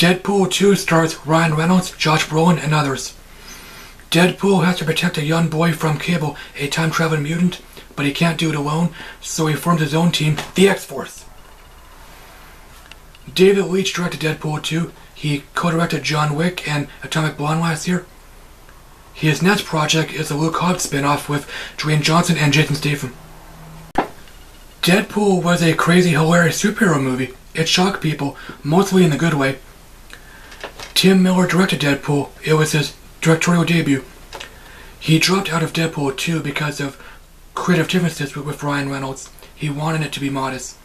Deadpool 2 stars Ryan Reynolds, Josh Brolin, and others. Deadpool has to protect a young boy from Cable, a time-traveling mutant, but he can't do it alone, so he forms his own team, the X-Force. David Leitch directed Deadpool 2. He co-directed John Wick and Atomic Blonde last year. His next project is a Luke Hobbs spin-off with Dwayne Johnson and Jason Statham. Deadpool was a crazy, hilarious superhero movie. It shocked people, mostly in the good way. Tim Miller directed Deadpool. It was his directorial debut. He dropped out of Deadpool 2 because of creative differences with Ryan Reynolds. He wanted it to be modest.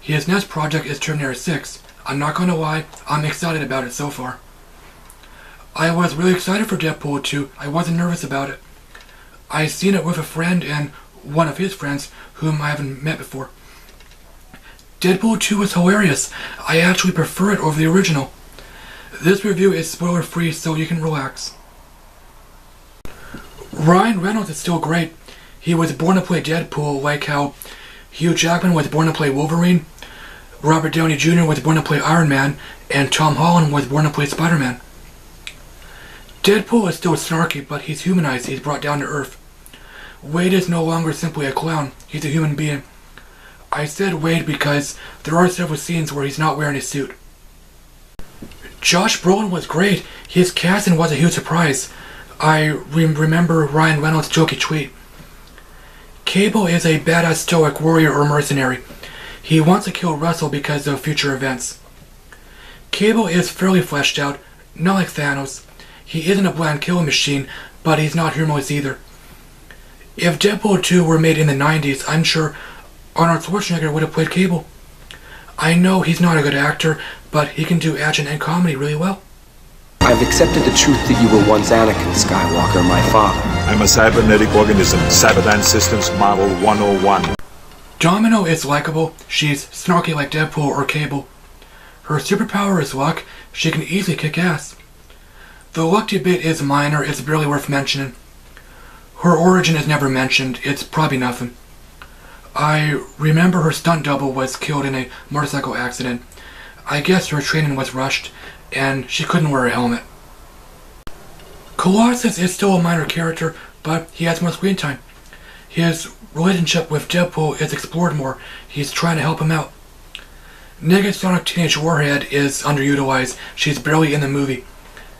His next project is Terminator 6. I'm not gonna lie, I'm excited about it so far. I was really excited for Deadpool 2. I wasn't nervous about it. I seen it with a friend and one of his friends whom I haven't met before. Deadpool 2 was hilarious. I actually prefer it over the original. This review is spoiler free, so you can relax. Ryan Reynolds is still great. He was born to play Deadpool, like how Hugh Jackman was born to play Wolverine, Robert Downey Jr. was born to play Iron Man, and Tom Holland was born to play Spider-Man. Deadpool is still snarky, but he's humanized. He's brought down to earth. Wade is no longer simply a clown. He's a human being. I said Wade because there are several scenes where he's not wearing his suit. Josh Brolin was great. His casting was a huge surprise. I remember Ryan Reynolds' jokey tweet. Cable is a badass stoic warrior or mercenary. He wants to kill Russell because of future events. Cable is fairly fleshed out, not like Thanos. He isn't a bland killing machine, but he's not humorless either. If Deadpool 2 were made in the 90s, I'm sure Arnold Schwarzenegger would have played Cable. I know he's not a good actor, but he can do action and comedy really well. I've accepted the truth that you were once Anakin Skywalker, my father. I'm a cybernetic organism, Cyberdyne Systems Model 101. Domino is likable. She's snarky like Deadpool or Cable. Her superpower is luck. She can easily kick ass. The luck debate is minor. It's barely worth mentioning. Her origin is never mentioned. It's probably nothing. I remember her stunt double was killed in a motorcycle accident. I guess her training was rushed, and she couldn't wear a helmet. Colossus is still a minor character, but he has more screen time. His relationship with Deadpool is explored more. He's trying to help him out. Negasonic Teenage Warhead is underutilized. She's barely in the movie.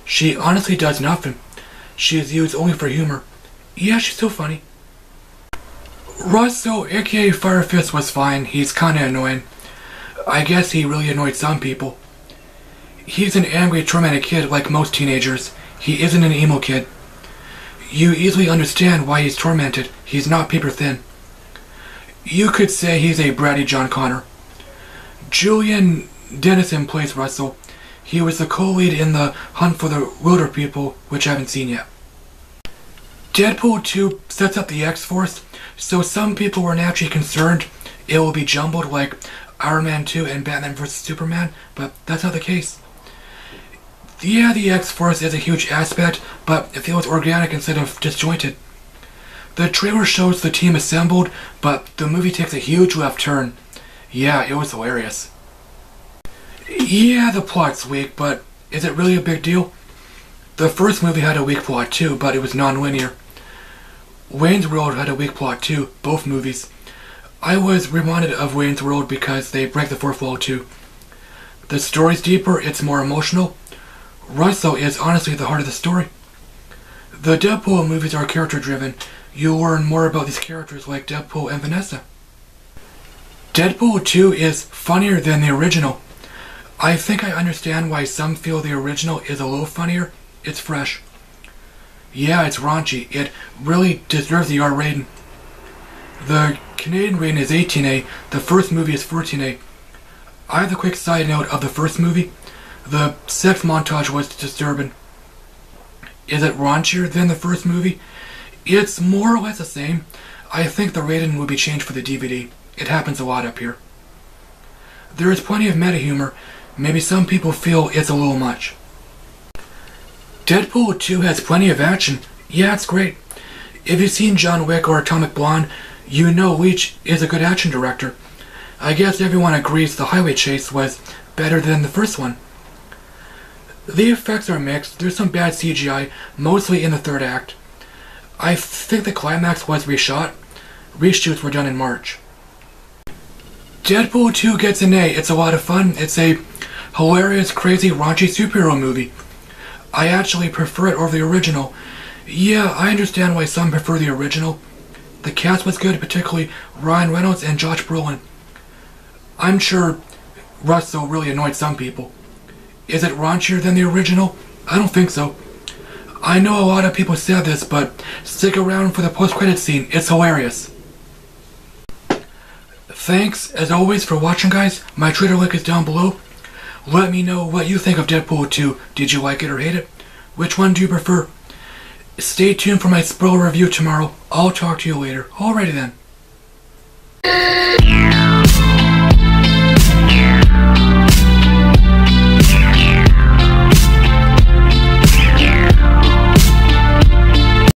She honestly does nothing. She is used only for humor. Yeah, she's still funny. Russell, aka Fire Fist, was fine. He's kinda annoying. I guess he really annoyed some people. He's an angry, tormented kid like most teenagers. He isn't an emo kid. You easily understand why he's tormented. He's not paper thin. You could say he's a bratty John Connor. Julian Dennison plays Russell. He was the co-lead in The Hunt for the Wilder People, which I haven't seen yet. Deadpool 2 sets up the X-Force, so some people were naturally concerned it will be jumbled like Iron Man 2 and Batman vs. Superman, but that's not the case. Yeah, the X-Force is a huge aspect, but it feels organic instead of disjointed. The trailer shows the team assembled, but the movie takes a huge left turn. Yeah, it was hilarious. Yeah, the plot's weak, but is it really a big deal? The first movie had a weak plot too, but it was non-linear. Wayne's World had a weak plot too, both movies. I was reminded of Wayne's World because they break the fourth wall too. The story's deeper, it's more emotional. Russell is honestly the heart of the story. The Deadpool movies are character-driven. You'll learn more about these characters like Deadpool and Vanessa. Deadpool 2 is funnier than the original. I think I understand why some feel the original is a little funnier. It's fresh. Yeah, it's raunchy. It really deserves the R rating. The Canadian rating is 18A. The first movie is 14A. I have a quick side note of the first movie. The sex montage was disturbing. Is it raunchier than the first movie? It's more or less the same. I think the rating will be changed for the DVD. It happens a lot up here. There is plenty of meta humor. Maybe some people feel it's a little much. Deadpool 2 has plenty of action. Yeah, it's great. If you've seen John Wick or Atomic Blonde, you know Leitch is a good action director. I guess everyone agrees the highway chase was better than the first one. The effects are mixed. There's some bad CGI, mostly in the third act. I think the climax was reshot. Reshoots were done in March. Deadpool 2 gets an A. It's a lot of fun. It's a hilarious, crazy, raunchy superhero movie. I actually prefer it over the original. Yeah, I understand why some prefer the original. The cast was good, particularly Ryan Reynolds and Josh Brolin. I'm sure Russell really annoyed some people. Is it raunchier than the original? I don't think so. I know a lot of people said this, but stick around for the post-credits scene. It's hilarious. Thanks, as always, for watching, guys. My Twitter link is down below. Let me know what you think of Deadpool 2. Did you like it or hate it? Which one do you prefer? Stay tuned for my spoiler review tomorrow. I'll talk to you later. Alrighty then.